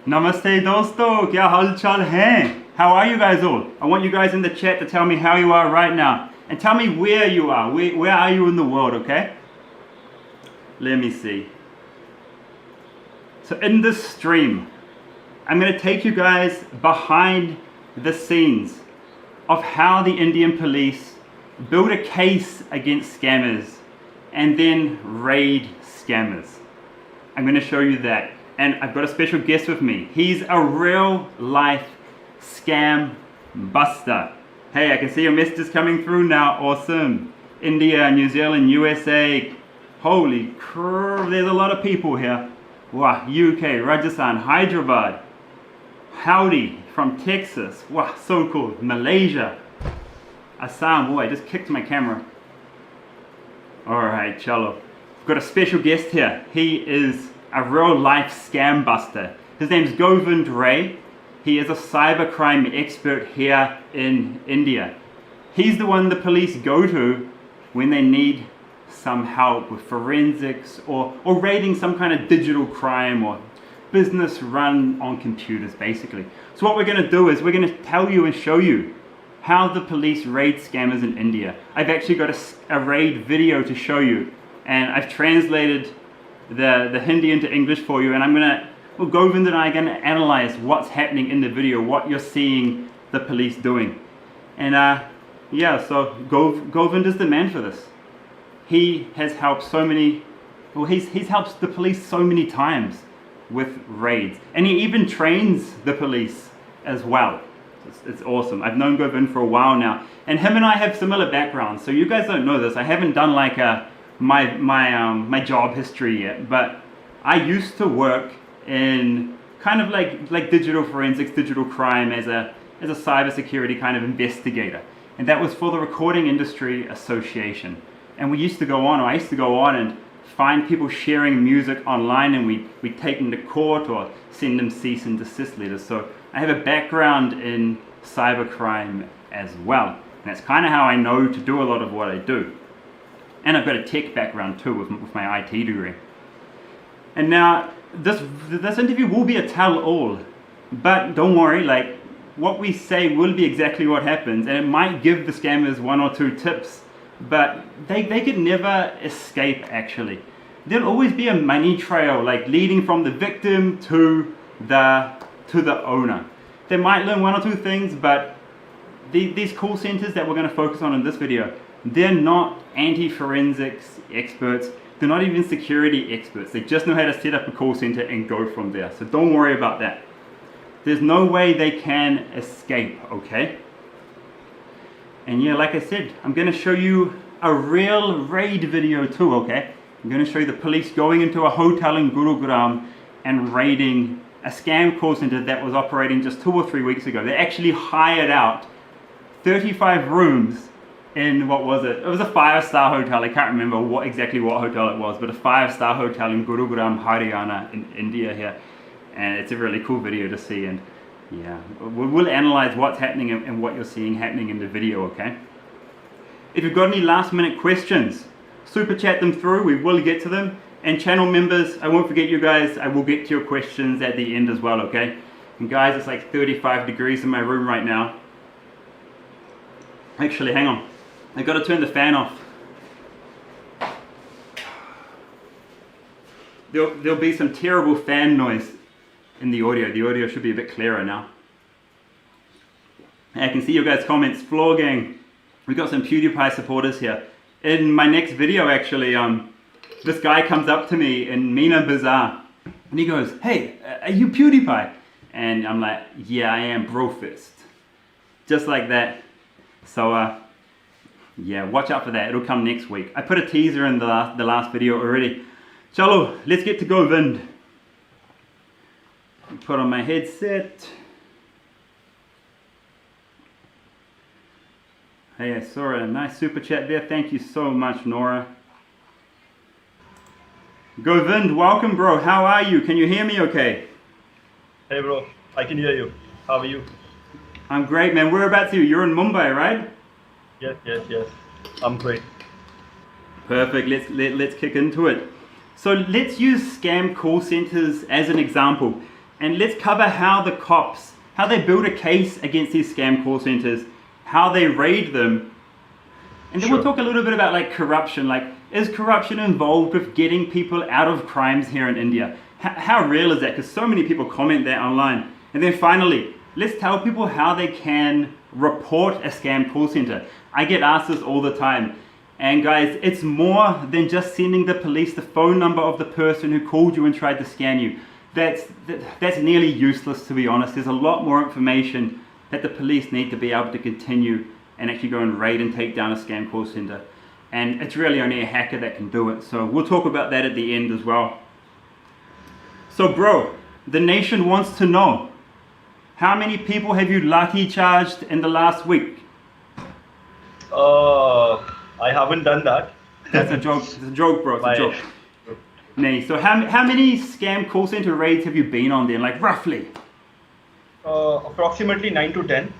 Namaste dosto, kya hal chal hai? How are you guys all? I want you guys in the chat to tell me how you are right now. And tell me where you are. Where are you in the world, okay? Let me see. So in this stream, I'm going to take you guys behind the scenes of how the Indian police build a case against scammers and then raid scammers. I'm going to show you that. And I've got a special guest with me. He's a real life scam buster. Hey, I can see your messages coming through now. Awesome. India, New Zealand, USA. Holy crap, there's a lot of people here. Wow, UK, Rajasthan, Hyderabad. Howdy from Texas. Wow, so cool. Malaysia. Assam. Oh, I just kicked my camera. Alright, chalo. I've got a special guest here. He is a real life scam buster. His name's Govind Ray. He is a cybercrime expert here in India. He's the one the police go to when they need some help with forensics or raiding some kind of digital crime or business run on computers, basically. So what we're going to do is we're going to tell you and show you how the police raid scammers in India. I've actually got a raid video to show you, and I've translated the Hindi into English for you, and Govind and I are going to analyze what's happening in the video, what you're seeing the police doing. And yeah, so Govind is the man for this. He has helped so many, well, he's helped the police so many times with raids, and he even trains the police as well. It's awesome. I've known Govind for a while now, and him and I have similar backgrounds. So you guys don't know this. I haven't done like my job history yet, but I used to work in kind of like digital forensics, digital crime as a cybersecurity kind of investigator, and that was for the Recording Industry Association. And we used to go on, or I used to go on and find people sharing music online, and we'd take them to court or send them cease and desist letters. So I have a background in cybercrime as well, and that's kind of how I know to do a lot of what I do. And I've got a tech background too with my IT degree. And now this interview will be a tell-all, but don't worry, like what we say will be exactly what happens, and it might give the scammers one or two tips, but they could never escape. Actually, there'll always be a money trail, like leading from the victim to the owner. They might learn one or two things, but these call centers that we're going to focus on in this video, they're not anti-forensics experts. They're not even security experts. They just know how to set up a call center and go from there. So don't worry about that. There's no way they can escape, okay? And yeah, like I said, I'm going to show you a real raid video too, okay? I'm going to show you the police going into a hotel in Gurugram and raiding a scam call center that was operating just 2 or 3 weeks ago. They actually hired out 35 rooms in, what was it? It was a 5-star hotel. I can't remember exactly what hotel it was, but a 5-star hotel in Gurugram, Haryana in India here. And it's a really cool video to see, and yeah, we'll analyze what's happening and what you're seeing happening in the video, okay? If you've got any last minute questions, super chat them through, we will get to them. And channel members, I won't forget you guys, I will get to your questions at the end as well, okay? And guys, it's like 35 degrees in my room right now. Actually, hang on, I gotta turn the fan off. There'll be some terrible fan noise in the audio. The audio should be a bit clearer now. I can see your guys' comments. Floor gang, we got some PewDiePie supporters here. In my next video, actually, this guy comes up to me in Meena Bazaar, and he goes, "Hey, are you PewDiePie?" And I'm like, "Yeah, I am, brofist." Just like that. So yeah, watch out for that. It'll come next week. I put a teaser in the last video already. Chalo, let's get to Govind. Put on my headset. Hey, I saw a nice super chat there. Thank you so much, Nora. Govind, welcome, bro. How are you? Can you hear me okay? Hey, bro. I can hear you. How are you? I'm great, man. Whereabouts are you? You're in Mumbai, right? Yes. I'm great. Perfect. Let's kick into it. So let's use scam call centers as an example. And let's cover how the cops, how they build a case against these scam call centers, how they raid them. And then we'll talk a little bit about like corruption. Like, is corruption involved with getting people out of crimes here in India? How real is that? Because so many people comment that online. And then finally, let's tell people how they can report a scam call center. I get asked this all the time. And guys, it's more than just sending the police the phone number of the person who called you and tried to scam you. That's nearly useless, to be honest. There's a lot more information that the police need to be able to continue and actually go and raid and take down a scam call center. And it's really only a hacker that can do it. So we'll talk about that at the end as well. So bro, the nation wants to know, how many people have you lucky charged in the last week? I haven't done that. That's a joke. It's a joke, bro. It's a joke. Nay. So how many scam call center raids have you been on then? Like roughly? Approximately 9 to 10.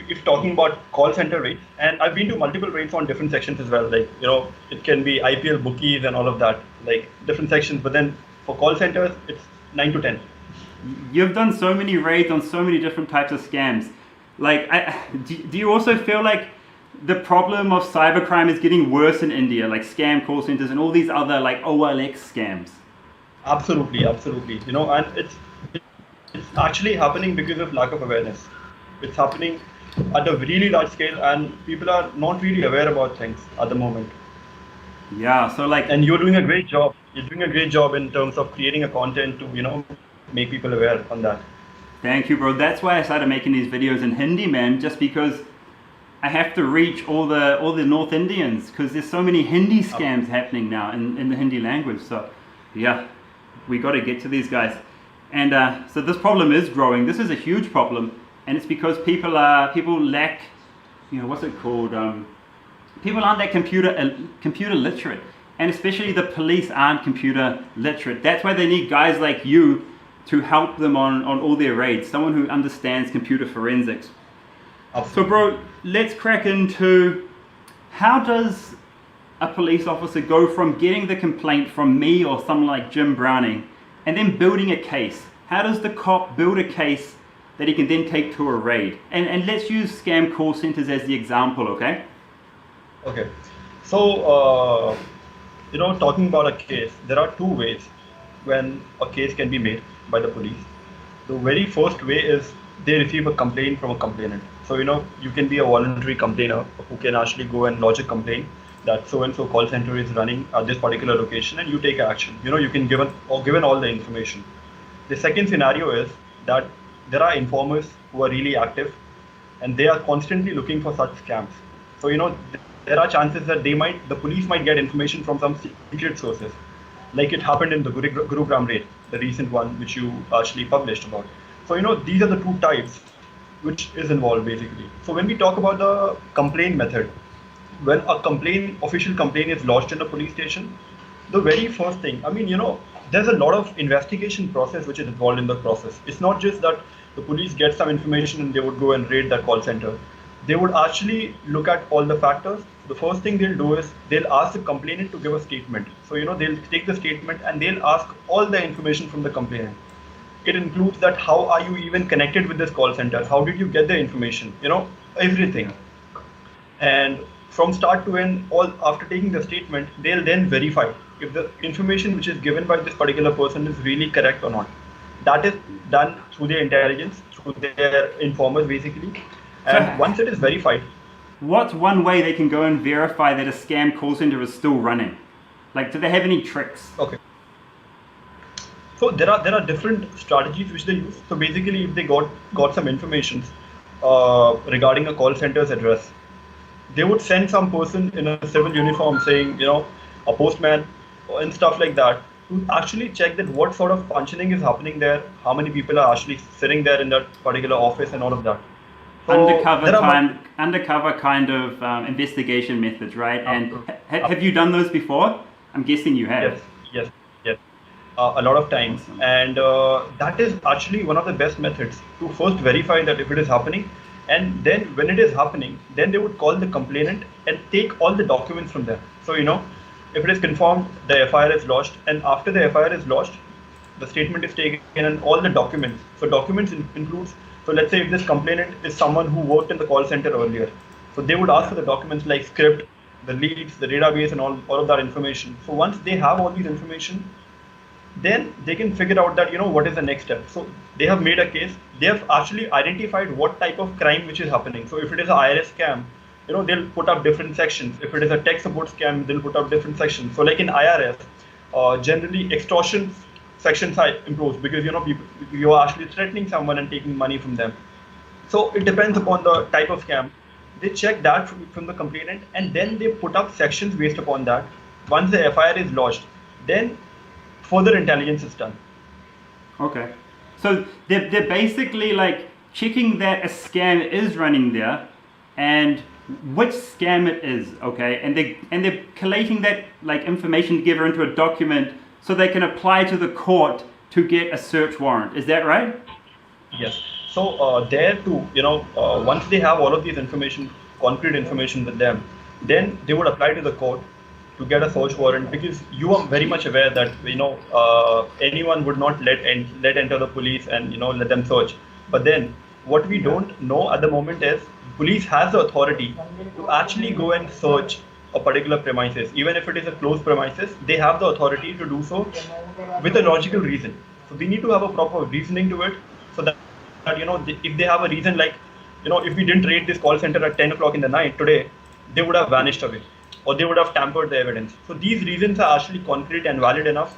If talking about call center raids, and I've been to multiple raids on different sections as well. Like, you know, it can be IPL bookies and all of that, like different sections. But then for call centers, it's 9 to 10. You've done so many raids on so many different types of scams. Like, do you also feel like the problem of cybercrime is getting worse in India, like scam call centers and all these other like OLX scams? Absolutely. You know, and it's actually happening because of lack of awareness. It's happening at a really large scale, and people are not really aware about things at the moment. Yeah, so like, and you're doing a great job. You're doing a great job in terms of creating a content to, you know, make people aware on that. Thank you, bro. That's why I started making these videos in Hindi, man, just because I have to reach all the North Indians, because there's so many Hindi scams happening now in the Hindi language. So yeah, we got to get to these guys. And so this problem is growing. This is a huge problem, and it's because people lack, you know, what's it called? People aren't that computer literate, and especially the police aren't computer literate. That's why they need guys like you to help them on all their raids. Someone who understands computer forensics. So bro, let's crack into, how does a police officer go from getting the complaint from me or someone like Jim Browning and then building a case? How does the cop build a case that he can then take to a raid? And let's use scam call centers as the example, okay? Okay. So, you know, talking about a case, there are two ways when a case can be made by the police. The very first way is they receive a complaint from a complainant. So, you know, you can be a voluntary complainer who can actually go and lodge a complaint that so-and-so call center is running at this particular location, and you take action. You know, you can given all the information. The second scenario is that there are informers who are really active and they are constantly looking for such scams. So, you know, there are chances that the police might get information from some secret sources, like it happened in the Gurugram raid, the recent one which you actually published about. So, you know, these are the two types which is involved basically. So when we talk about the complaint method, when a official complaint is lodged in a police station, the very first thing, I mean, you know, there's a lot of investigation process which is involved in the process. It's not just that the police get some information and they would go and raid that call center. They would actually look at all the factors. The first thing they'll do is they'll ask the complainant to give a statement. So, you know, they'll take the statement and they'll ask all the information from the complainant. It includes that how are you even connected with this call center? How did you get the information? You know, everything. And from start to end, all after taking the statement, they'll then verify if the information which is given by this particular person is really correct or not. That is done through their intelligence, through their informers basically. And once it is verified. What's one way they can go and verify that a scam call center is still running? Like, do they have any tricks? Okay. So there are different strategies which they use. So basically, if they got some information regarding a call center's address, they would send some person in a civil uniform saying, you know, a postman and stuff like that, to actually check that what sort of functioning is happening there, how many people are actually sitting there in that particular office and all of that. So undercover kind of investigation methods, right? And have you done those before? I'm guessing you have. Yes. A lot of times. Awesome. And that is actually one of the best methods to first verify that if it is happening. And then when it is happening, then they would call the complainant and take all the documents from them. So, you know, if it is confirmed, the FIR is lodged, and after the FIR is lodged, the statement is taken, and all the documents. So documents includes, so let's say if this complainant is someone who worked in the call center earlier, so they would ask for the documents like script, the leads, the database, and all of that information. So once they have all these information, then they can figure out that, what is the next step. So they have made a case, they have actually identified what type of crime which is happening. So if it is an IRS scam, they'll put up different sections. If it is a tech support scam, they'll put up different sections. So like in IRS, generally extortion sections are improved because people, you are actually threatening someone and taking money from them. So it depends upon the type of scam. They check that from the complainant, and then they put up sections based upon that. Once the FIR is lodged, then further intelligence is done. Okay, so they're basically like checking that a scam is running there, and which scam it is, okay, and they're collating that like information together into a document so they can apply to the court to get a search warrant. Is that right? Yes. So there too, once they have all of these information, concrete information with them, then they would apply to the court to get a search warrant, because you are very much aware that anyone would not let enter the police and let them search. But then what we don't know at the moment is police has the authority to actually go and search a particular premises. Even if it is a closed premises, they have the authority to do so with a logical reason. So they need to have a proper reasoning to it, so that if they have a reason like, if we didn't raid this call center at 10 o'clock in the night today, they would have vanished away, or they would have tampered the evidence. So these reasons are actually concrete and valid enough,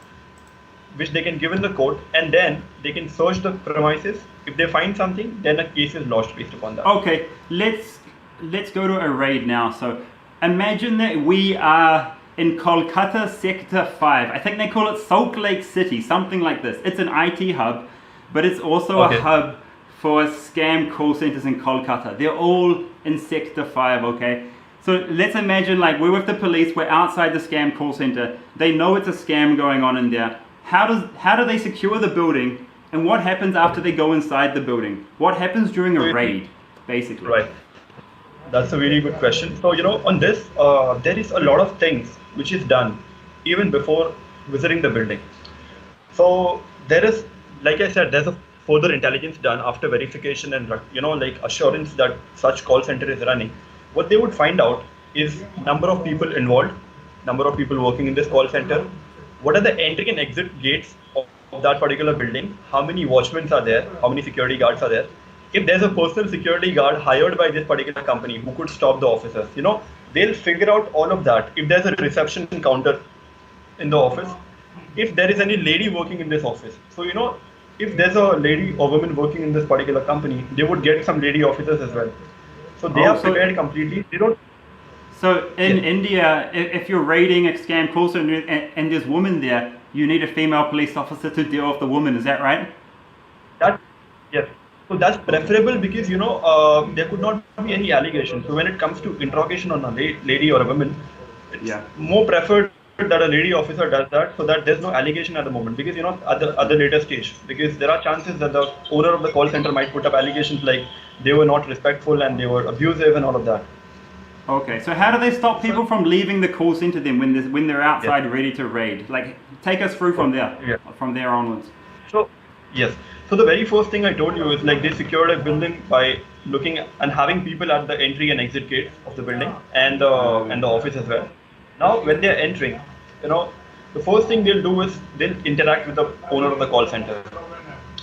which they can give in the court, and then they can search the premises. If they find something, then a case is lodged based upon that. Okay, let's go to a raid now. So imagine that we are in Kolkata Sector 5. I think they call it Salt Lake City, something like this. It's an IT hub, but it's also a hub for scam call centers in Kolkata. They're all in Sector 5, okay? So let's imagine like we're with the police, we're outside the scam call center. They know it's a scam going on in there. How do they secure the building, and what happens after they go inside the building? What happens during a raid, basically? Right. That's a very good question. So, on this, there is a lot of things which is done even before visiting the building. So there is, like I said, there's a further intelligence done after verification and, like assurance that such call center is running. What they would find out is number of people involved, number of people working in this call center, what are the entry and exit gates of that particular building, how many watchmen are there, how many security guards are there. If there's a personal security guard hired by this particular company who could stop the officers, they'll figure out all of that. If there's a reception counter in the office, if there is any lady working in this office. So, if there's a lady or woman working in this particular company, they would get some lady officers as well. So they are prepared completely. They don't. So in India, if you're raiding a scam call center and there's women there, you need a female police officer to deal with the woman. Is that right? Yes. So that's preferable because there could not be any allegation. So when it comes to interrogation on a lady or a woman, it's more preferred that a lady officer does that, so that there's no allegation at the moment, because at the later stage, because there are chances that the owner of the call center might put up allegations like they were not respectful and they were abusive and all of that. Okay, so how do they stop people from leaving the call center then when they're outside ready to raid? Like, take us through from there onwards. So yes, so the very first thing I told you is like they secured a building by looking and having people at the entry and exit gates of the building and the office as well. Now when they're entering, the first thing they'll do is they'll interact with the owner of the call center.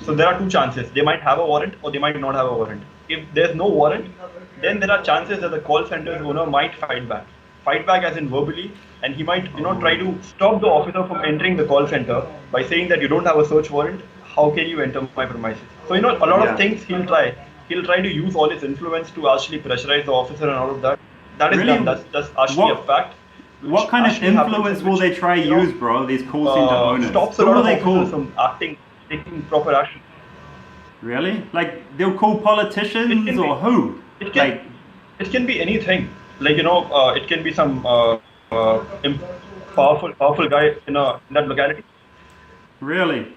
So there are two chances. They might have a warrant or they might not have a warrant. If there's no warrant, then there are chances that the call center's owner might fight back. Fight back as in verbally, and he might try to stop the officer from entering the call center by saying that you don't have a search warrant. How can you enter my premises? So a lot of things he'll try. He'll try to use all his influence to actually pressurize the officer and all of that. That is done. That's actually a fact. What kind of influence will they try to use, bro? These call center owners. Stops a lot of officers from taking proper action. Really? Like they'll call politicians or who? It can be anything. Like it can be some powerful guy in that locality. Really?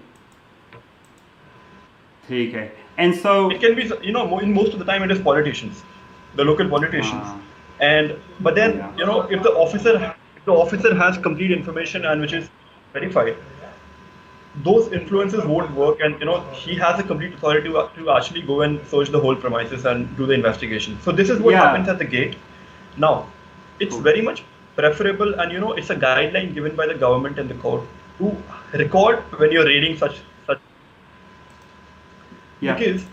Okay. And so it can be in most of the time it is politicians, the local politicians. But then if the officer has complete information and which is verified, those influences won't work, and he has a complete authority to actually go and search the whole premises and do the investigation. So this is what happens at the gate. Now, it's very much preferable, and it's a guideline given by the government and the court to record when you're raiding such. Because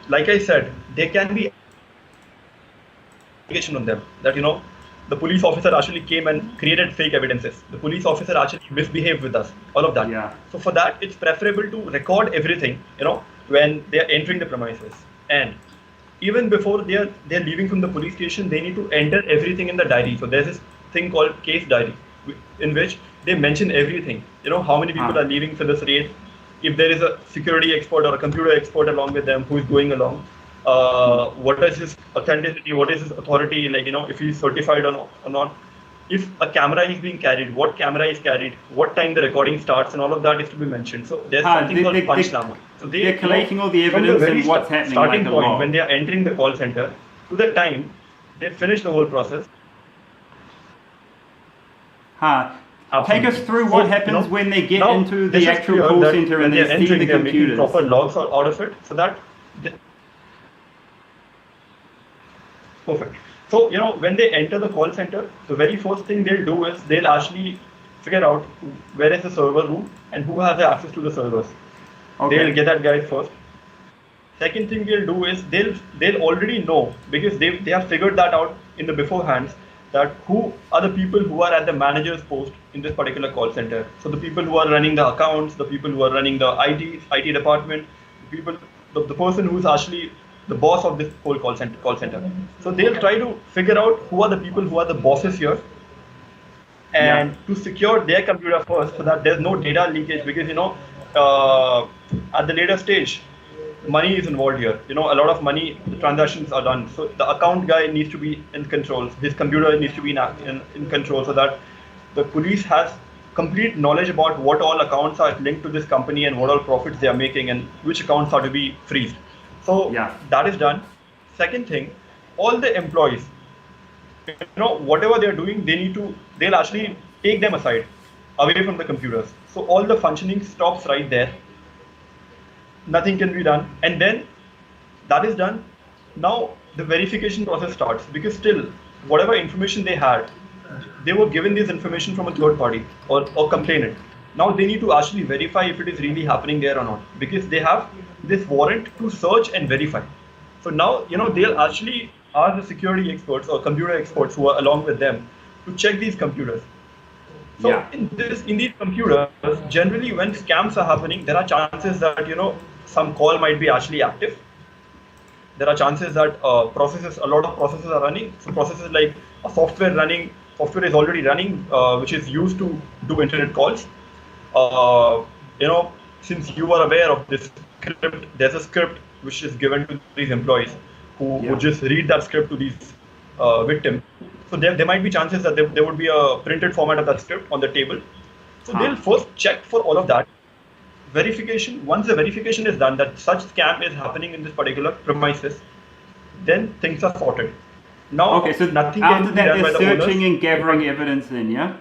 like I said, there can be on them that the police officer actually came and created fake evidences. The police officer actually misbehaved with us. All of that. So for that, it's preferable to record everything. When they are entering the premises, and even before they're leaving from the police station, they need to enter everything in the diary. So there's this thing called case diary, in which they mention everything. How many people are leaving for this raid. If there is a security expert or a computer expert along with them who is going along. What is his authenticity, what is his authority, if he's certified or not, if a camera is being carried, what camera is carried, what time the recording starts, and all of that is to be mentioned. So there's something called Panchnama. So they're collating all the evidence and what's happening. Starting point, when they are entering the call center, to the time they finish the whole process. Take us through what happens when they get into the actual call center and they see the computers. Proper logs out of it, so that. Perfect. So, when they enter the call center, the very first thing they'll do is they'll actually figure out where is the server room and who has access to the servers. They'll get that guy first. Second thing they'll do is they'll already know, because they have figured that out in the beforehand, that who are the people who are at the manager's post in this particular call center. So the people who are running the accounts, the people who are running the IT department, the person who's actually the boss of this whole call center. So they'll try to figure out who are the people who are the bosses here, and to secure their computer first, so that there's no data leakage, because at the later stage, money is involved here. A lot of money, the transactions are done. So the account guy needs to be in control. His computer needs to be in control, so that the police has complete knowledge about what all accounts are linked to this company and what all profits they are making and which accounts are to be freezed. So that is done. Second thing, all the employees, whatever they're doing, they'll actually take them aside, away from the computers. So all the functioning stops right there. Nothing can be done. And then that is done. Now the verification process starts, because still, whatever information they had, they were given this information from a third party or complainant. Now they need to actually verify if it is really happening there or not, because they have this warrant to search and verify. So now, they'll actually ask the security experts or computer experts who are along with them to check these computers. So in these computers, generally when scams are happening, there are chances that, some call might be actually active. There are chances that a lot of processes are running. So processes like a software is already running, which is used to do internet calls. Since you are aware of this script, there's a script which is given to these employees who would just read that script to these victims. So there might be chances that there would be a printed format of that script on the table. So they'll first check for all of that. Verification, once the verification is done that such scam is happening in this particular premises, then things are sorted. Now, so nothing after can that, be done they're by the searching owners. and gathering evidence in,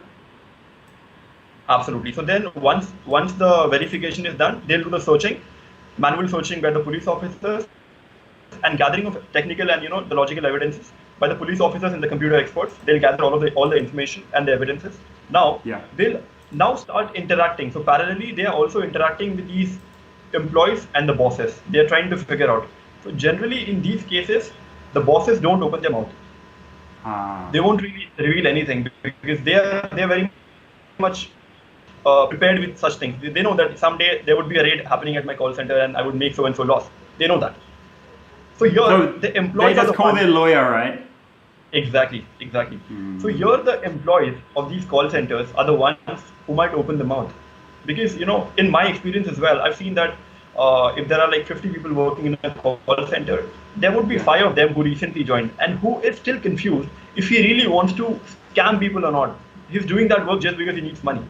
Absolutely. So then once the verification is done, they'll do the searching, manual searching by the police officers, and gathering of technical and the logical evidences by the police officers and the computer experts. They'll gather all the information and the evidences. Now they'll start interacting. So parallelly, they are also interacting with these employees and the bosses. They are trying to figure out. So generally, in these cases, the bosses don't open their mouth. They won't really reveal anything, because they are very much prepared with such things. They know that someday there would be a raid happening at my call center and I would make so and so loss. They know that. So here the employees they just call their lawyer, right? Exactly. So here the employees of these call centers are the ones who might open the mouth, because in my experience as well, I've seen that if there are like 50 people working in a call center, there would be 5 of them who recently joined and who is still confused if he really wants to scam people or not. He's doing that work just because he needs money.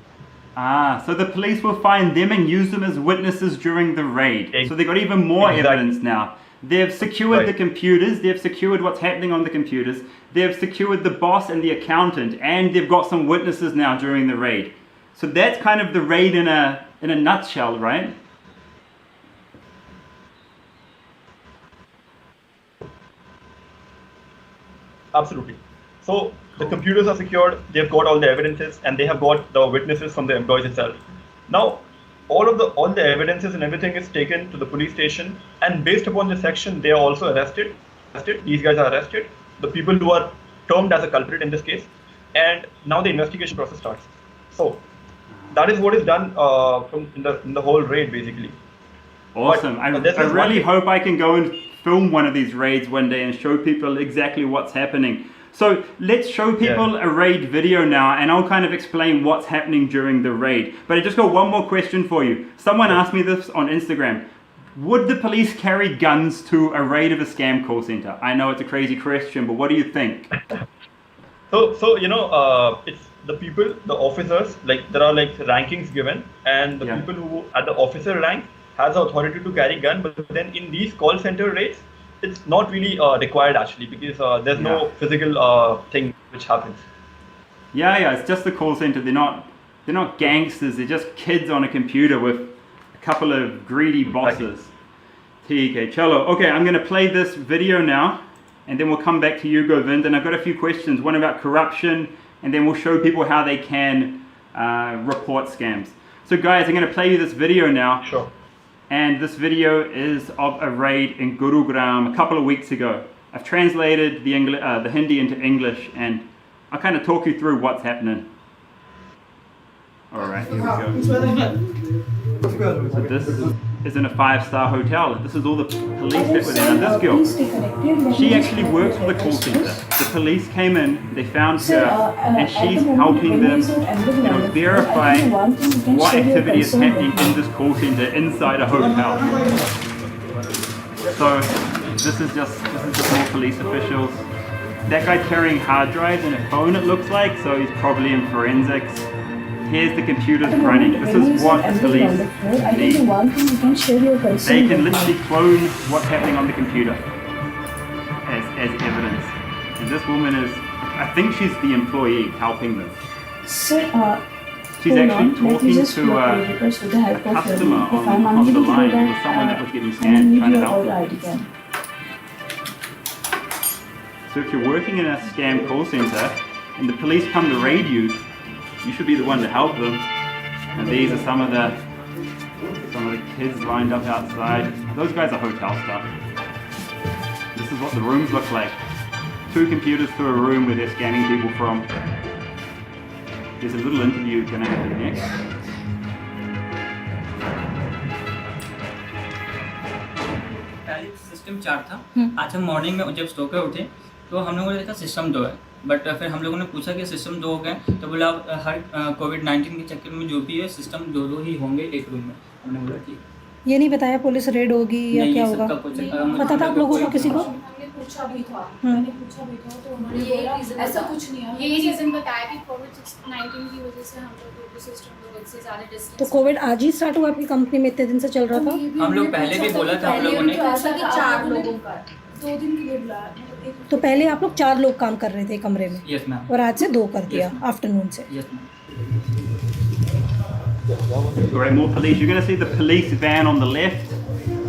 So the police will find them and use them as witnesses during the raid. So they've got even more evidence now. They've secured the computers, they've secured what's happening on the computers, they've secured the boss and the accountant, and they've got some witnesses now during the raid. So that's kind of the raid in a nutshell, right? Absolutely. So the computers are secured, they've got all the evidences, and they have got the witnesses from the employees itself. Now, all the evidences and everything is taken to the police station, and based upon the section, they are also arrested. These guys are arrested, the people who are termed as a culprit in this case, and now the investigation process starts. So that is what is done in the whole raid, basically. Awesome. I really hope I can go and film one of these raids one day and show people exactly what's happening. So let's show people a raid video now, and I'll kind of explain what's happening during the raid. But I just got one more question for you. Someone asked me this on Instagram. Would the police carry guns to a raid of a scam call center? I know it's a crazy question, but what do you think? So you know, it's the people, the officers, like there are like rankings given, and the people who at the officer rank has the authority to carry gun, but then in these call center raids, it's not really required actually, because there's no physical thing which happens. Yeah, it's just the call center. They're not gangsters. They're just kids on a computer with a couple of greedy bosses. Okay, chalo. Okay, I'm going to play this video now, and then we'll come back to you, Govind. And I've got a few questions. One about corruption, and then we'll show people how they can report scams. So, guys, I'm going to play you this video now. Sure. And this video is of a raid in Gurugram a couple of weeks ago. I've translated the Hindi into English, and I'll kind of talk you through what's happening. Alright, here we go. So this is in a 5-star hotel. This is all the police that were there. Now this girl, she actually works for the call center. The police came in, they found her, and she's helping them verify what activity is happening in this call center inside a hotel. So this is just more police officials. That guy carrying hard drives and a phone, it looks like, so he's probably in forensics. Here's the computers running. This is what the police need. They can literally clone what's happening on the computer as evidence. And this woman is, I think she's the employee helping them. She's actually talking to a customer on the line with someone that was getting scammed, trying to help them. So if you're working in a scam call center and the police come to raid you, you should be the one to help them. And these are some of the kids lined up outside. Those guys are hotel staff. This is what the rooms look like. 2 computers to a room where they're scanning people from. There's a little interview going to happen next. पहले system 4 था। आज हम morning में जब सो के उठे तो हम लोगों ने देखा सिस्टम 2 है, बट फिर हम लोगों ने पूछा कि सिस्टम 2 हो गए, तो बोला हर कोविड-19 के चक्कर में जो भी है सिस्टम 2 ही होंगे एक रूम में। हमने बोला ठीक। ये नहीं बताया पुलिस रेड होगी या क्या होगा? पता था आप लोगों को किसी को? पूछा भी था, मैंने पूछा भी था, तो उन्होंने बोला ऐसा कुछ नहीं है। यही रीज़न बताया कि कोविड-19 की वजह से हम लोग को सिस्टम 2 से ज़्यादा डिस्टेंस। तो कोविड आज ही स्टार्ट हुआ आपकी कंपनी में, इतने दिन से चल रहा था? हम लोग पहले भी बोला था हम लोगों ने कि 4 लोगों का 2 दिन के लिए बुलाया। तो पहले आप लोग 4 लोग काम कर रहे थे कमरे में? Yes ma'am. और आज से 2 कर दिया आफ्टरनून से? Yes ma'am. Alright, more police. You're going to see the police van on the left. You're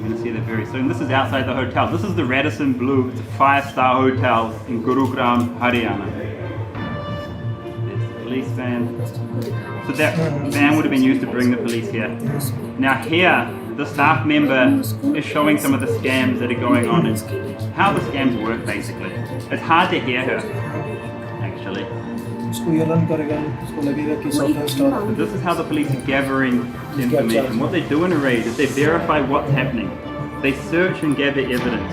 going to see that very soon. This is outside the hotel. This is the Radisson Blu. It's a 5-star hotel in Gurugram, Haryana. There's the police van. So that van would have been used to bring the police here. Now here, the staff member is showing some of the scams that are going on and how the scams work basically. It's hard to hear her, actually. So this is how the police are gathering information. What they do in a raid is they verify what's happening. They search and gather evidence.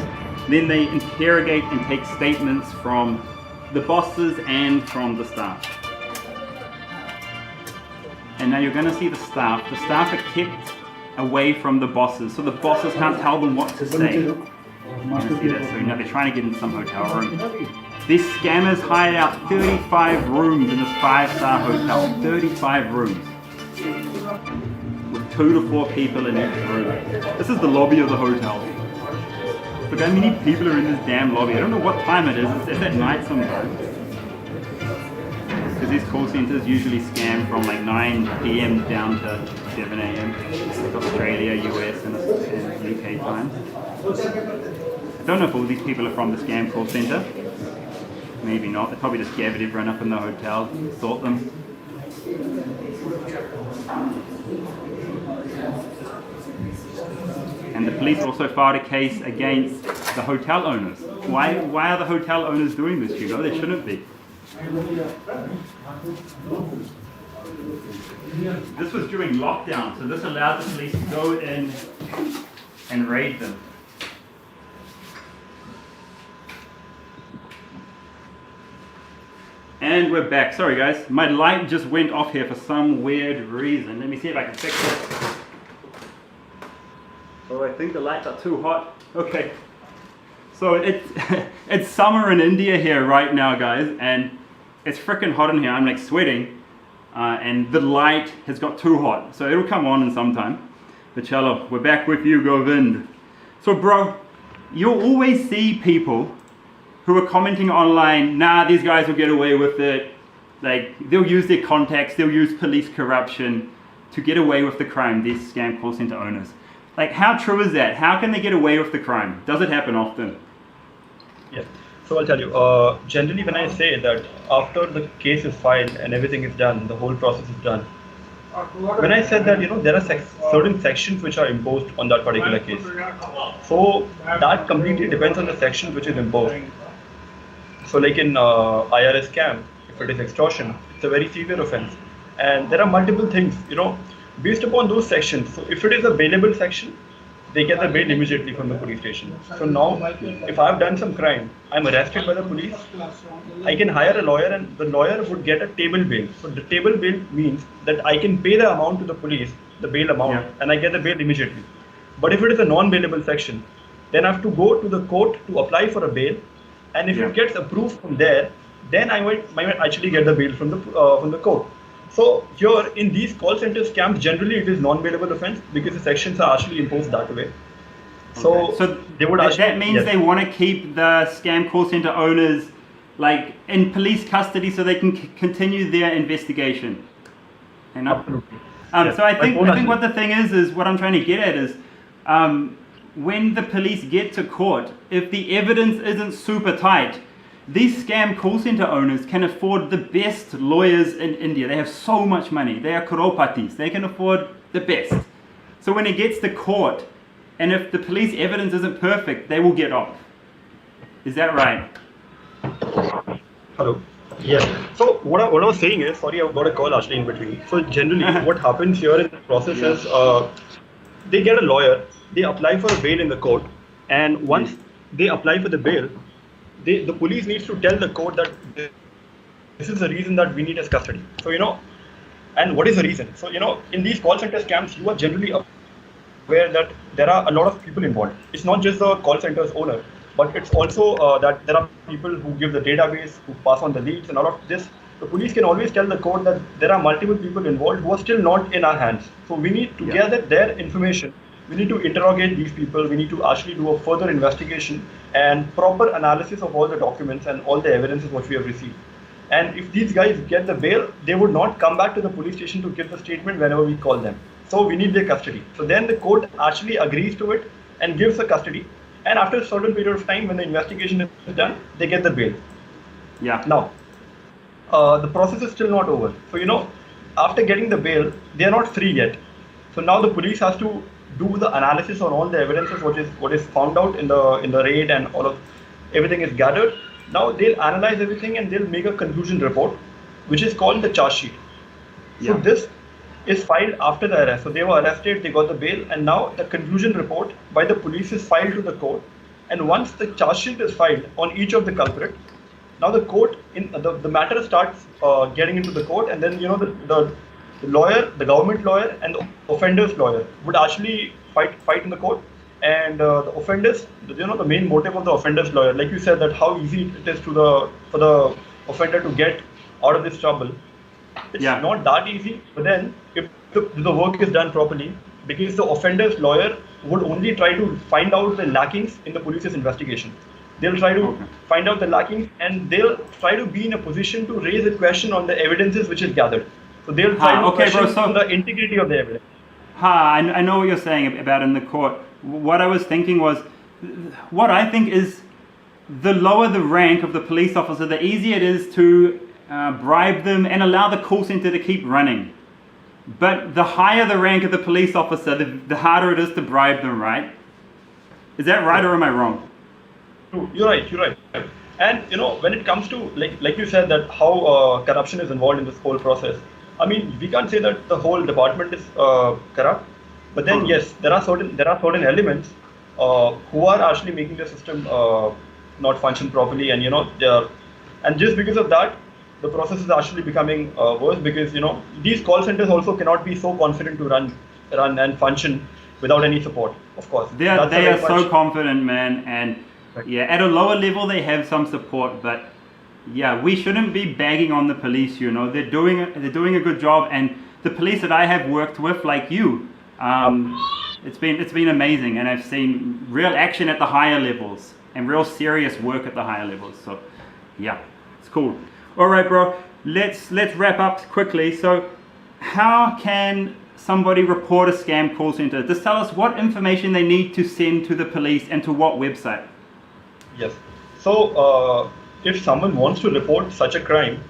Then they interrogate and take statements from the bosses and from the staff. And now you're going to see the staff. The staff are kept away from the bosses, so the bosses can't tell them what to say. You're going to see that soon. Now they're trying to get into some hotel room. These scammers hired out 35 rooms in this 5-star hotel. 35 rooms. With 2 to 4 people in each room. This is the lobby of the hotel. Look how many people are in this damn lobby. I don't know what time it is. It's at night sometimes. because these call centers usually scam from like 9 p.m. down to 7 a.m. like Australia, US, and UK time. I don't know if all these people are from the scam call center. Maybe not. They probably just gathered everyone up in the hotel, sort them. And the police also filed a case against the hotel owners. Why are the hotel owners doing this, Hugo? They shouldn't be. This was during lockdown, so this allowed the police to go in and raid them. And we're back. Sorry guys, my light just went off here for some weird reason. Let me see if I can fix it. Oh, I think the lights are too hot. Okay. So it's summer in India here right now, guys, and it's freaking hot in here. I'm like sweating, and the light has got too hot. So it'll come on in some time. But chalo, we're back with you, Govind. So bro, you'll always see people who are commenting online, nah, these guys will get away with it. Like, they'll use their contacts, they'll use police corruption to get away with the crime, these scam call center owners. Like, how true is that? How can they get away with the crime? Does it happen often? Yes. So I'll tell you, generally when I say that after the case is filed and everything is done, the whole process is done, when I said that, there are certain sections which are imposed on that particular case. So that completely depends on the section which is imposed. So like in IRS scam, if it is extortion, it's a very severe offense. And there are multiple things, based upon those sections. So if it is a bailable section, they get the bail immediately from the police station. So now, if I've done some crime, I'm arrested by the police, I can hire a lawyer and the lawyer would get a table bail. So the table bail means that I can pay the amount to the police, the bail amount, and I get the bail immediately. But if it is a non-bailable section, then I have to go to the court to apply for a bail. And if it gets approved from there, then I might actually get the bail from the court. So here in these call center scams, generally it is non-bailable offense because the sections are actually imposed that way. So they would actually, that means they want to keep the scam call center owners like in police custody so they can continue their investigation. Absolutely. So I think what the thing is what I'm trying to get at is when the police get to court, if the evidence isn't super tight, these scam call center owners can afford the best lawyers in India. They have so much money. They are croropatis. They can afford the best. So when it gets to court, and if the police evidence isn't perfect, they will get off. Is that right? Hello. Yes. So what I was saying is, sorry, I've got a call actually in between. So generally what happens here in the process is they get a lawyer, they apply for a bail in the court, and once they apply for the bail, the police needs to tell the court that this is the reason that we need his custody. So, and what is the reason? So, in these call center scams, you are generally aware that there are a lot of people involved. It's not just the call center's owner, but it's also that there are people who give the database, who pass on the leads and all of this. The police can always tell the court that there are multiple people involved who are still not in our hands. So we need to gather their information. We need to interrogate these people. We need to actually do a further investigation and proper analysis of all the documents and all the evidences which we have received. And if these guys get the bail, they would not come back to the police station to give the statement whenever we call them. So we need their custody. So then the court actually agrees to it and gives the custody. And after a certain period of time, when the investigation is done, they get the bail. Yeah. Now, the process is still not over. So, after getting the bail, they are not free yet. So now the police has to do the analysis on all the evidences, what is found out in the raid, and all of everything is gathered. Now they'll analyze everything and they'll make a conclusion report, which is called the charge sheet. So this is filed after the arrest. So they were arrested, they got the bail, and now the conclusion report by the police is filed to the court. And once the charge sheet is filed on each of the culprit, now the court the matter starts getting into the court, and then the lawyer, the government lawyer, and the offender's lawyer would actually fight in the court. And the offenders, the main motive of the offender's lawyer, like you said, that how easy it is for the offender to get out of this trouble. It's not that easy. But then, if the work is done properly, because the offender's lawyer would only try to find out the lackings in the police's investigation. They'll try to Okay. find out the lackings, and they'll try to be in a position to raise a question on the evidences which is gathered. So they'll try to Okay, bro, question so- the integrity of the evidence. I know what you're saying about in the court. What I was thinking was, what I think is, the lower the rank of the police officer, the easier it is to bribe them and allow the call center to keep running. But the higher the rank of the police officer, the harder it is to bribe them, right? Is that right, or am I wrong? True. You're right. And when it comes to like you said that how corruption is involved in this whole process. I mean, we can't say that the whole department is corrupt, but then yes, there are certain elements who are actually making the system not function properly, and and just because of that, the process is actually becoming worse, because these call centers also cannot be so confident to run and function without any support. Of course, They are so confident, man, and yeah, at a lower level they have some support, but yeah, we shouldn't be bagging on the police. They're doing a good job, and the police that I have worked with, like you, it's been amazing, and I've seen real action at the higher levels and real serious work at the higher levels. So yeah, it's cool. All right, bro, let's wrap up quickly. So how can somebody report a scam call center? Just tell us what information they need to send to the police and to what website. Yes. So if someone wants to report such a crime,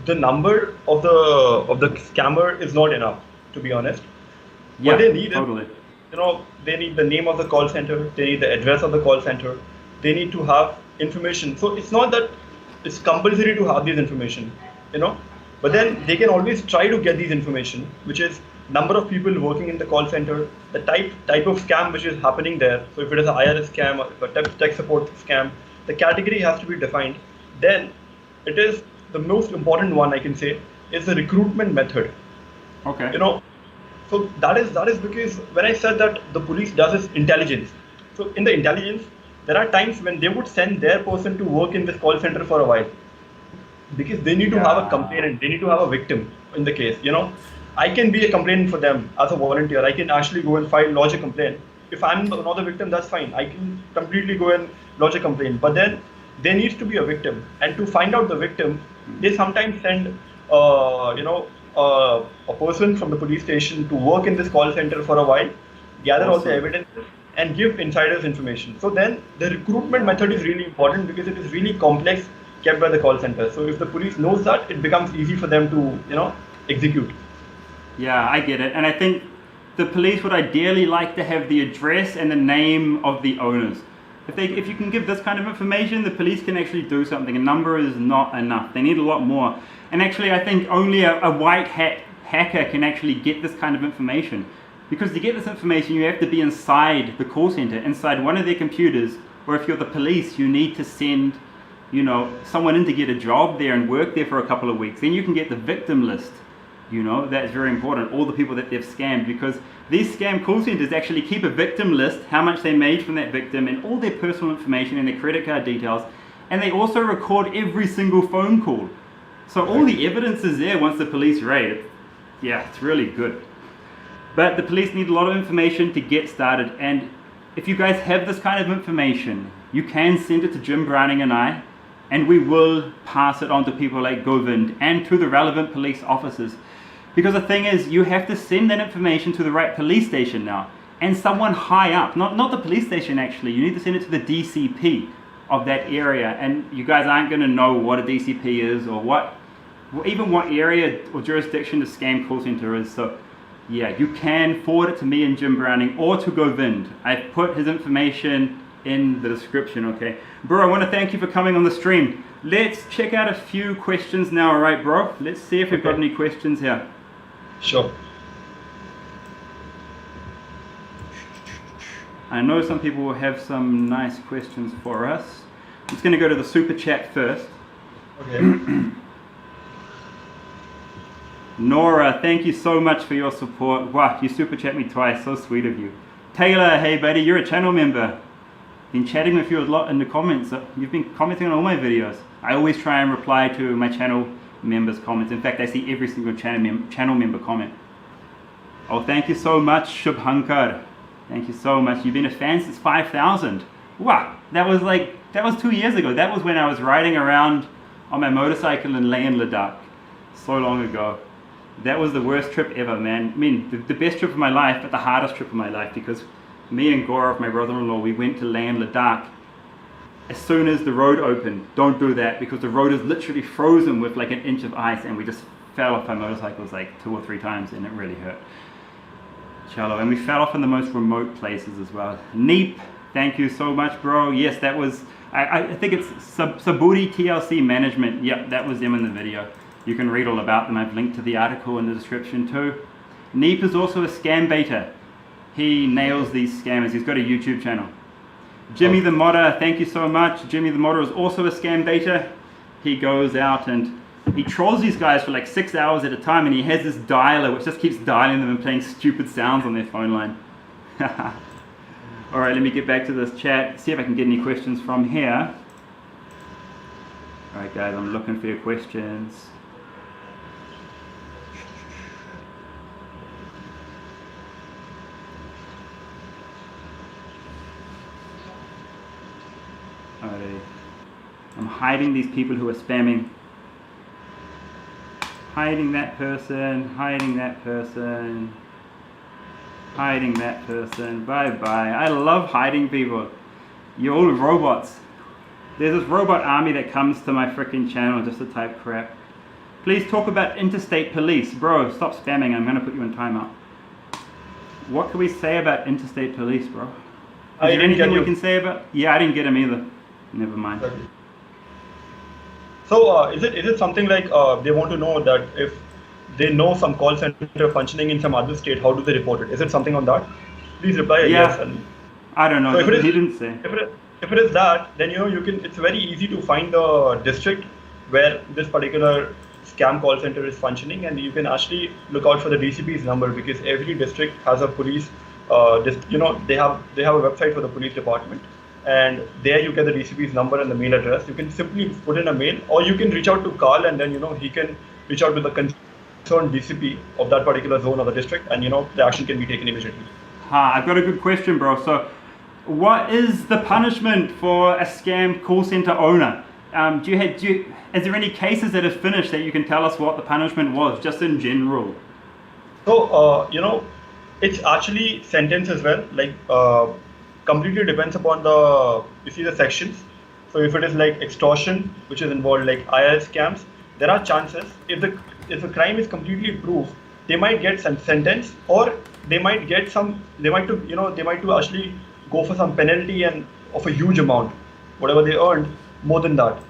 the number of the scammer is not enough, to be honest. Yeah, what they need totally. is, they need the name of the call center, they need the address of the call center, they need to have information. So it's not that it's compulsory to have this information, but then they can always try to get these information, which is number of people working in the call center, the type of scam which is happening there. So if it is an IRS scam or a tech support scam, the category has to be defined. Then it is the most important one, I can say, is the recruitment method. Okay. So that is because when I said that the police does this intelligence. So in the intelligence, there are times when they would send their person to work in this call center for a while, because they need to have a complainant, they need to have a victim in the case. I can be a complainant for them as a volunteer. I can actually go and lodge a complaint. If I'm not the victim, that's fine. I can completely go and lodge a complaint. But then there needs to be a victim, and to find out the victim, they sometimes send a person from the police station to work in this call center for a while, gather all the evidence, and give insiders information. So then the recruitment method is really important, because it is really complex, kept by the call center. So if the police knows that, it becomes easy for them to execute. Yeah, I get it. And I think the police would ideally like to have the address and the name of the owners. If you can give this kind of information, the police can actually do something. A number is not enough. They need a lot more. And actually, I think only a white hat hacker can actually get this kind of information. Because to get this information, you have to be inside the call center, inside one of their computers. Or if you're the police, you need to send someone in to get a job there and work there for a couple of weeks. Then you can get the victim list. That's very important, all the people that they've scammed, because these scam call centers actually keep a victim list, how much they made from that victim, and all their personal information and their credit card details, and they also record every single phone call. So all the evidence is there once the police raid. Yeah, it's really good. But the police need a lot of information to get started, and if you guys have this kind of information, you can send it to Jim Browning and I, and we will pass it on to people like Govind and to the relevant police officers. Because the thing is, you have to send that information to the right police station now, and someone high up, not the police station actually, you need to send it to the DCP of that area, and you guys aren't going to know what a DCP is, or even what area or jurisdiction the scam call center is. So yeah, you can forward it to me and Jim Browning, or to Govind. I've put his information in the description, okay? Bro, I want to thank you for coming on the stream. Let's check out a few questions now, alright bro? Let's see if we've got any questions here. Sure. I know some people will have some nice questions for us. I'm just going to go to the super chat first. Okay. Nora, thank you so much for your support. Wow, you super chat me twice, so sweet of you. Taylor, hey buddy, you're a channel member. Been chatting with you a lot in the comments. You've been commenting on all my videos. I always try and reply to my channel members' comments. In fact, I see every single channel member comment. Oh, thank you so much, Shubhankar. Thank you so much. You've been a fan since 5,000. Wow, That was 2 years ago. That was when I was riding around on my motorcycle in Leh and Ladakh, so long ago. That was the worst trip ever, man. I mean, the best trip of my life, but the hardest trip of my life, because me and Gaurav, my brother-in-law, we went to Leh and Ladakh as soon as the road opened. Don't do that, because the road is literally frozen with like an inch of ice, and we just fell off our motorcycles like 2 or 3 times, and it really hurt. Chalo, and we fell off in the most remote places as well. Neep, thank you so much, bro. Yes, that was, I think it's Saburi TLC Management. Yep, that was them in the video. You can read all about them. I've linked to the article in the description too. Neep is also a scam baiter. He nails these scammers. He's got a YouTube channel. Jimmy the Modder, thank you so much. Jimmy the Modder is also a scam baiter. He goes out and he trolls these guys for like 6 hours at a time, and he has this dialer which just keeps dialing them and playing stupid sounds on their phone line. Alright, let me get back to this chat, see if I can get any questions from here. Alright guys, I'm looking for your questions. Alright, I'm hiding these people who are spamming. Hiding that person, hiding that person, hiding that person, bye-bye. I love hiding people. You're all robots. There's this robot army that comes to my freaking channel just to type crap. Please talk about interstate police. Bro, stop spamming, I'm gonna put you in timeout. What can we say about interstate police, bro? Is there anything we can say about? Yeah, I didn't get him either. Never mind. Okay. So is it something like they want to know that if they know some call center functioning in some other state, how do they report it? Is it something on that? Please reply yes. And I don't know. So he didn't say. If it is that, then you can. It's very easy to find the district where this particular scam call center is functioning, and you can actually look out for the DCP's number, because every district has a police. They have a website for the police department. And there you get the DCP's number and the mail address. You can simply put in a mail, or you can reach out to Carl, and then he can reach out to the concerned DCP of that particular zone or the district, and the action can be taken immediately. I've got a good question, bro. So, what is the punishment for a scam call center owner? Is there any cases that have finished that you can tell us what the punishment was, just in general? So it's actually sentence as well. Like. Completely depends upon the sections. So if it is like extortion, which is involved like IRS scams, there are chances if the crime is completely proved, they might get some sentence, or they might to actually go for some penalty and of a huge amount, whatever they earned, more than that.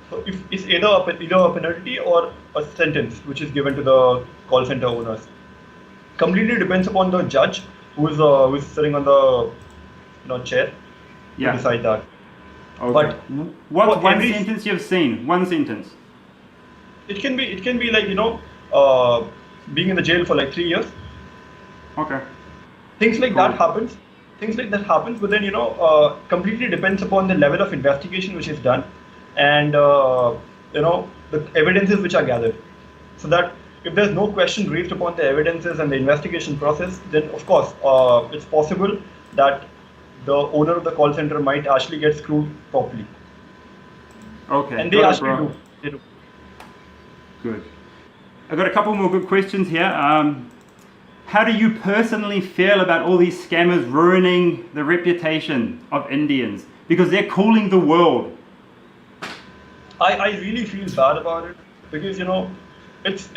So if it's either a penalty or a sentence which is given to the call center owners. Completely depends upon the judge who is sitting on the chair to decide that. Okay. But what's one sentence you've seen? One sentence. It can be like being in the jail for like 3 years. Okay. Things like that happens. But then completely depends upon the level of investigation which is done, and the evidences which are gathered. So that if there's no question raised upon the evidences and the investigation process, then of course it's possible that the owner of the call center might actually get screwed properly. Okay. And they actually do. They do. Good. I've got a couple more good questions here. How do you personally feel about all these scammers ruining the reputation of Indians? Because they're cooling the world. I really feel bad about it, because it's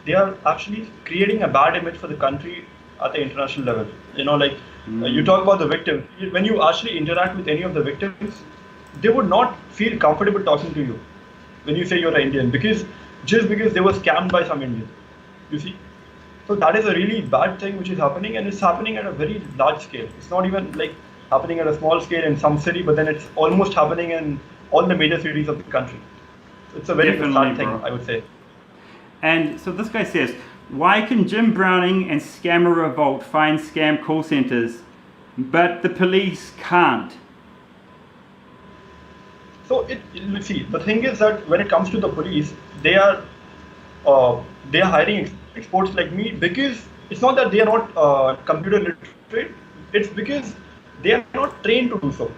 they are actually creating a bad image for the country at the international level. You talk about the victim. When you actually interact with any of the victims, they would not feel comfortable talking to you when you say you're an Indian, because they were scammed by some Indian. You see, so that is a really bad thing which is happening, and it's happening at a very large scale. It's not even like happening at a small scale in some city, but then it's almost happening in all the major cities of the country. So it's a very sad thing, I would say. And so this guy says, why can Jim Browning and Scammer Revolt find scam call centers, but the police can't? So let's see. The thing is that when it comes to the police, they are hiring experts like me, because it's not that they are not computer literate. It's because they are not trained to do so.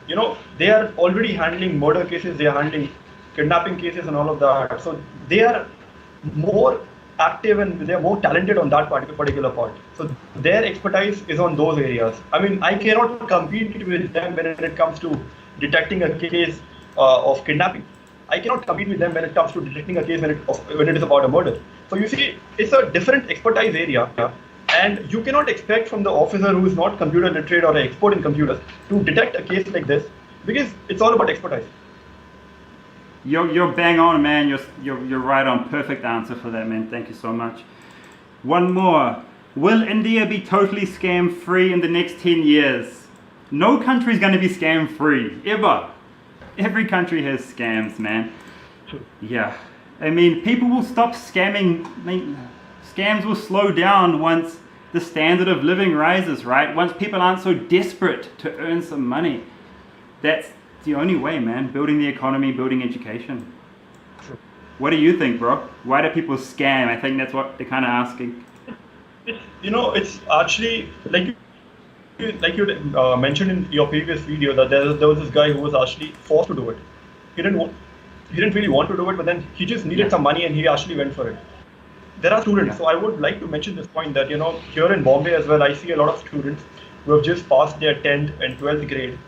They are already handling murder cases, they are handling kidnapping cases and all of that. So they are more active and they are more talented on that particular part. So their expertise is on those areas. I mean, I cannot compete with them when it comes to detecting a case of kidnapping. I cannot compete with them when it comes to detecting a case when it is about a murder. So you see, it's a different expertise area, and you cannot expect from the officer who is not computer literate or an expert in computers to detect a case like this, because it's all about expertise. You're bang on, man. You're right on. Perfect answer for that, man. Thank you so much. One more. Will India be totally scam free in the next 10 years? No country is going to be scam free ever. Every country has scams, man. True. Yeah. I mean, people will stop scamming. Scams will slow down once the standard of living rises, right? Once people aren't so desperate to earn some money. That's the only way, man. Building the economy, building education. True. What do you think, bro? Why do people scam? I think that's what they're kind of asking. It's actually like you mentioned in your previous video that there was this guy who was actually forced to do it. He didn't really want to do it, but then he just needed some money and he actually went for it. There are students, so I would like to mention this point that here in Bombay as well, I see a lot of students who have just passed their 10th and 12th grade,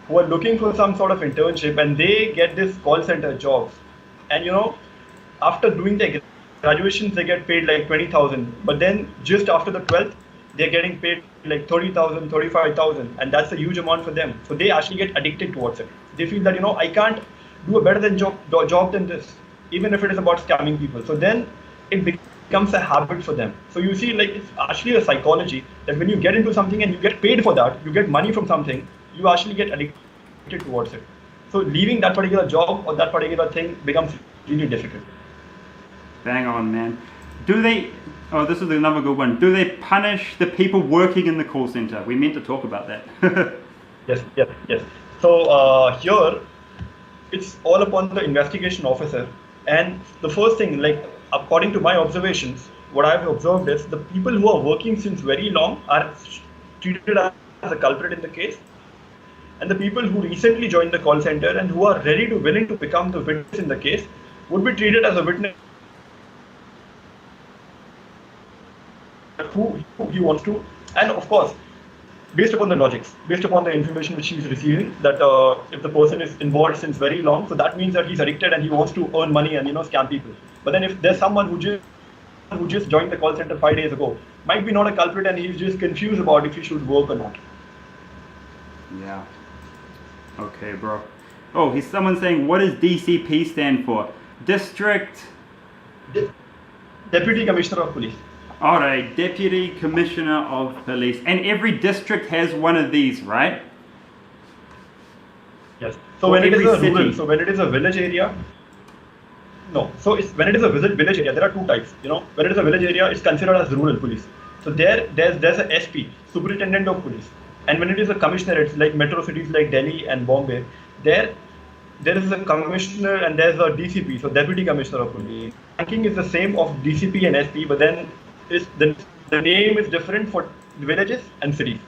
who are looking for some sort of internship, and they get this call center jobs, and after doing their graduations they get paid like 20,000, but then just after the 12th they're getting paid like 30,000, 35,000, and that's a huge amount for them. So they actually get addicted towards it. They feel that I can't do a better job than this, even if it is about scamming people. So then it becomes a habit for them. So you see, like, it's actually a psychology that when you get into something and you get paid for that, you get money from something, you actually get addicted towards it. So leaving that particular job or that particular thing becomes really difficult. Bang on, man. This is another good one. Do they punish the people working in the call center? We meant to talk about that. Yes. So here, it's all upon the investigation officer. And the first thing, like, according to my observations, what I've observed is the people who are working since very long are treated as a culprit in the case. And the people who recently joined the call center and who are willing to become the witness in the case would be treated as a witness who he wants to. And of course, based upon the logics, based upon the information which he's receiving, that if the person is involved since very long, so that means that he's addicted and he wants to earn money and scam people. But then if there's someone who just joined the call center 5 days ago, might be not a culprit and he's just confused about if he should work or not. Yeah. Okay, bro. Oh, someone saying, what does DCP stand for? District... Deputy Commissioner of Police. Alright, Deputy Commissioner of Police. And every district has one of these, right? Yes. So when it is a rural, so when it is a village area, no. So when it is a village area, there are two types. When it is a village area, it's considered as rural police. So there's a SP, Superintendent of Police. And when it is a commissioner, it's like metro cities like Delhi and Bombay. There is a commissioner and there's a DCP, so Deputy Commissioner of Police. Ranking is the same of DCP and SP, but then the name is different for villages and cities.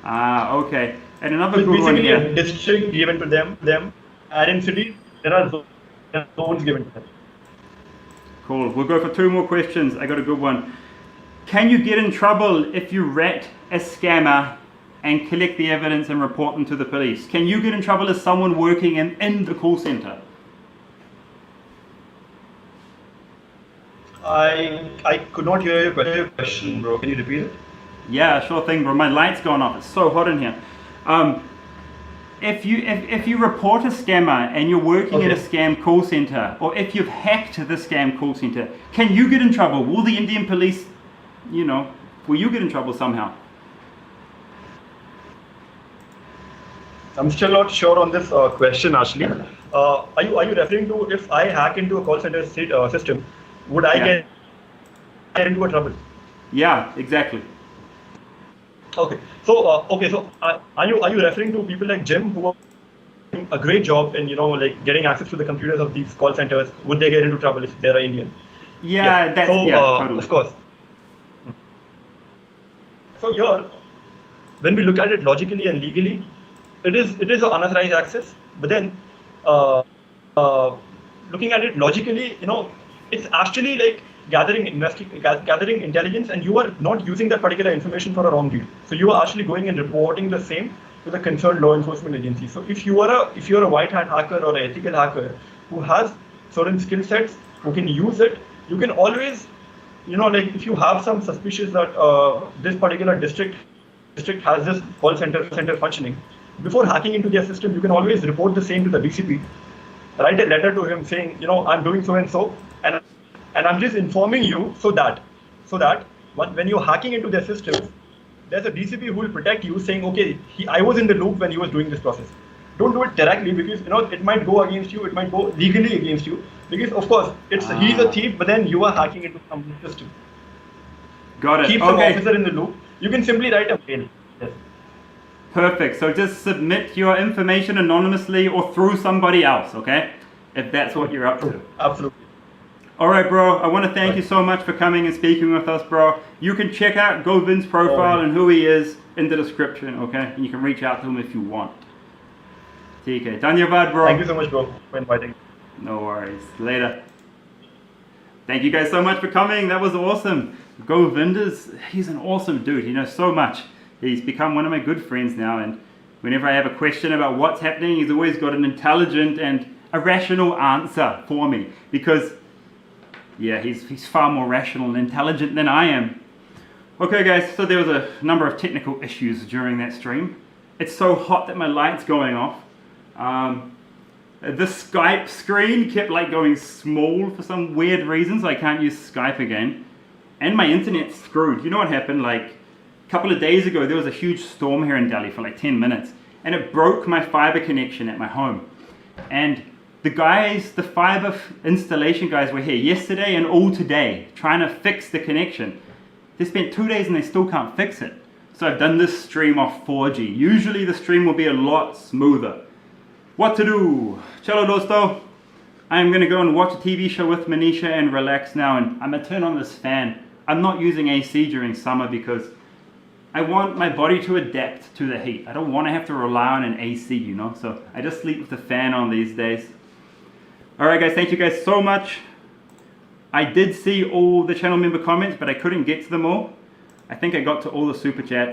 Ah, okay. And another So good one here. basically a district given to them, and in cities there are zones given to them. Cool. We'll go for 2 more questions. I got a good one. Can you get in trouble if you rat a scammer and collect the evidence and report them to the police? Can you get in trouble as someone working in the call center? I could not hear your question, bro. Can you repeat it? Yeah, sure thing, bro. My light's gone off. It's so hot in here. If you report a scammer and you're working at a scam call center, or if you've hacked the scam call center, can you get in trouble? Will the Indian police, will you get in trouble somehow? I'm still not sure on this question, Ashley. Are you referring to if I hack into a call center system, would I get into a trouble? Yeah, exactly. Okay. So are you referring to people like Jim who are doing a great job in like getting access to the computers of these call centers? Would they get into trouble if they're Indian? Totally. Of course. So here, when we look at it logically and legally, it is an unauthorized access. But then looking at it logically, it's actually like gathering intelligence, and you are not using that particular information for a wrong deed. So you are actually going and reporting the same to the concerned law enforcement agency. So if you're a white hat hacker or an ethical hacker who has certain skill sets, who can use it, you can always, like if you have some suspicions that this particular district has this call center functioning, before hacking into their system, you can always report the same to the DCP, write a letter to him saying, I'm doing so and so, and I'm just informing you so that when you're hacking into their systems, there's a DCP who will protect you, saying, okay, I was in the loop when he was doing this process. Don't do it directly, because it might go against you, it might go legally against you, because of course he's a thief, but then you are hacking into some system. Got it. Keep some officer in the loop. You can simply write a mail. Yes. Perfect. So just submit your information anonymously or through somebody else, okay? If that's what you're up to. Absolutely. All right, bro. I want to thank you so much for coming and speaking with us, bro. You can check out Govind's profile and who he is in the description, okay? And you can reach out to him if you want. TK. Dhanyavad, bro. Thank you so much, bro, for inviting. No worries. Later. Thank you guys so much for coming. That was awesome. Govind he's an awesome dude. He knows so much. He's become one of my good friends now, and whenever I have a question about what's happening, he's always got an intelligent and a rational answer for me, because yeah, he's far more rational and intelligent than I am. Okay guys, so there was a number of technical issues during that stream. It's so hot that my light's going off. The Skype screen kept like going small for some weird reason, so I can't use Skype again. And my internet's screwed. You know what happened? Like a couple of days ago, there was a huge storm here in Delhi for like 10 minutes, and it broke my fiber connection at my home. And the fiber installation guys were here yesterday and all today trying to fix the connection. They spent 2 days and they still can't fix it. So I've done this stream off 4G. Usually the stream will be a lot smoother. What to do? Chalo dosto. I'm going to go and watch a TV show with Manisha and relax now, and I'm going to turn on this fan. I'm not using AC during summer because I want my body to adapt to the heat. I don't want to have to rely on an AC, so I just sleep with the fan on these days. Alright guys, thank you guys so much. I did see all the channel member comments, but I couldn't get to them all. I think I got to all the super chats.